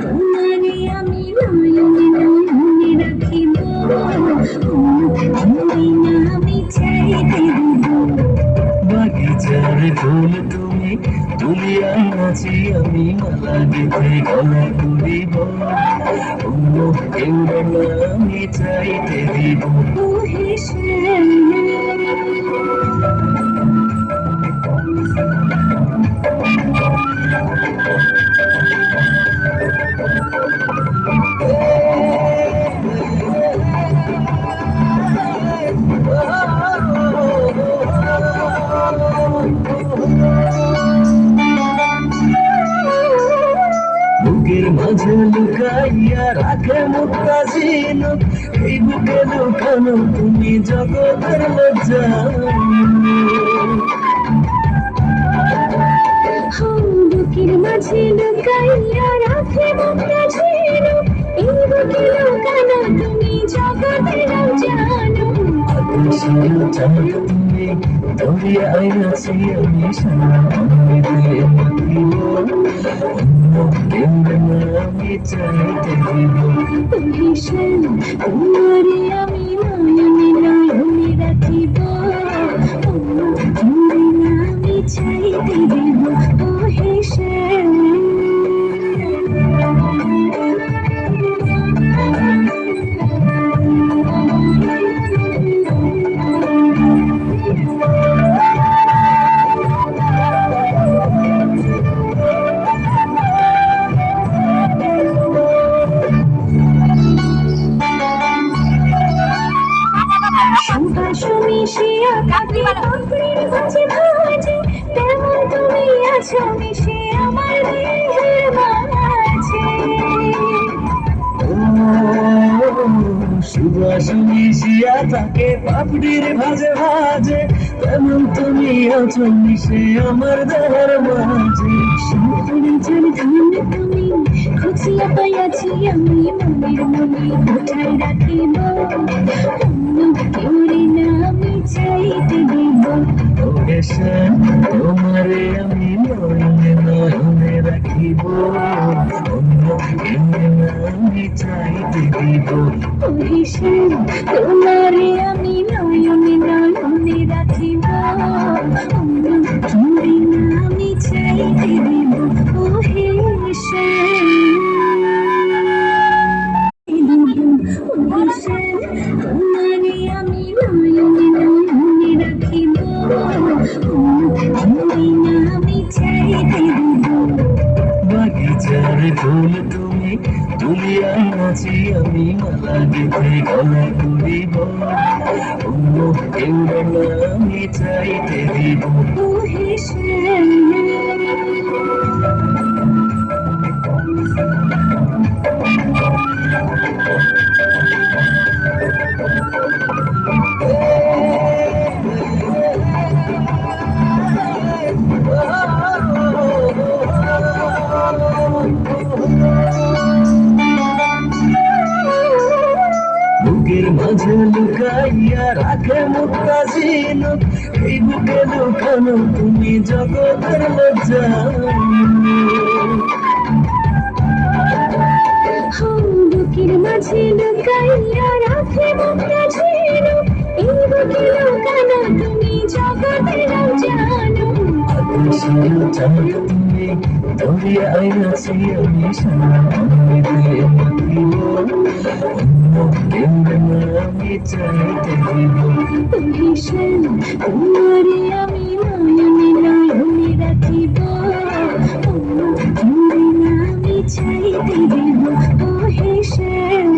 তোমারে আমি নয়নে নয়নে রাখিব, আমি চাইতে দিব। বাগিচার ফুল তুমি তুলিয়া নাচি আমি মালা গেঁথে গলা করিব, অন্য কেউ আমি চাইতে দিব। বুকের মাঝে লুকাইয়া রাখে মুক্তা ঝিনুক, এই বুকে লুকানো তুমি জগতের লজ্জা। বুকের মাঝে লুকাইয়া রাখে মুক্তা ঝিনুক, এই বুকে লুকানো তুমি জগতের জানো। তুমি দৌড়িয়ে আইনাছি আমি সারা অমৃতে মাখিব, অন্য কেউ আমি চাইতে দিব। তোমারে আমি নয়নে নয়নে রাখিব, আমি চাইতে দিব। ও হেসেল মিশিয়া কাকে পাপড়ির ভাজে ভাজে, তেমন তুমি আছো মিশে আমার দেহের মাঝে। সুবাস মিশিয়া থাকে পাপড়ির ভাজে ভাজে, তেমন তুমি আছো মিশে আমার দেহের মাঝে। তুমি খুঁজিয়া পাইয়াছি আমি মনের মনে কোথায় রাখিব, আমি চাইতে দিব। তোমারে আমি নয়নে নয়নে রাখিব, অন্য কেউ আমি চাইতে দিব। তোমারে আমি নয়নে নয়নে রাখিব, আমি চাইতে দিব। ও তোমারে আমি নয়নে নয়নে রাখিব, আমি চাইতে দিব। বাগিচার ফুল তুমি তুলিয়া নাচি আমি মালা গেঁথে গলা করিব, অন্য কেউ আমি চাইতে দিব। বুকের মাঝে লুকাইয়া রাখে মুক্তা ঝিনুক, এই বুকে লুকানো তুমি জগতের লজ্জা। বুকের মাঝে লুকাইয়া রাখে মুক্তা ঝিনুক, এই বুকে লুকানো তুমি জগতের জানো। তুমি দৌড়িয়ে আইনাছি আমি সারা অমৃতে মাখিব, অন্য কেউ আমি চাইতে দিব। তোমারে আমি নয়নে নয়নে রাখিব, আমি চাইতে দিব। ও হেসেল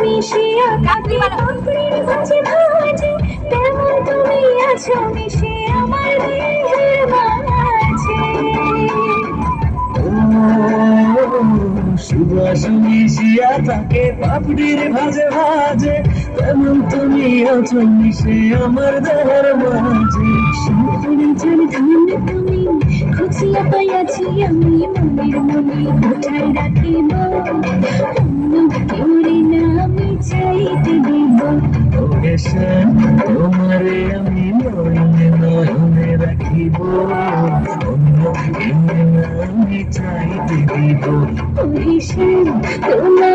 মিশিয়া কাকে পাপড়ির ভাজে ভাজে, তেমন তুমি আছো মিশে আমার দেহের মাঝে। সুবাস মিশিয়া থাকে পাপড়ির ভাজে ভাজে, তেমন তুমি আছো মিশে আমার দেহের মাঝে। সুন্দরী ঝাড় ধান তুমি খুঁজিয়া পাইয়াছি আমি মনের মনে কোথায় রাখিব অন্য কেউরে না আমি চাইতে দিব ওরে শ্যাম তোমারে আমি মনে নয়নে রাখিব অন্য কেউ না আমি চাইতে দিব। ওরে শ্যাম তোমার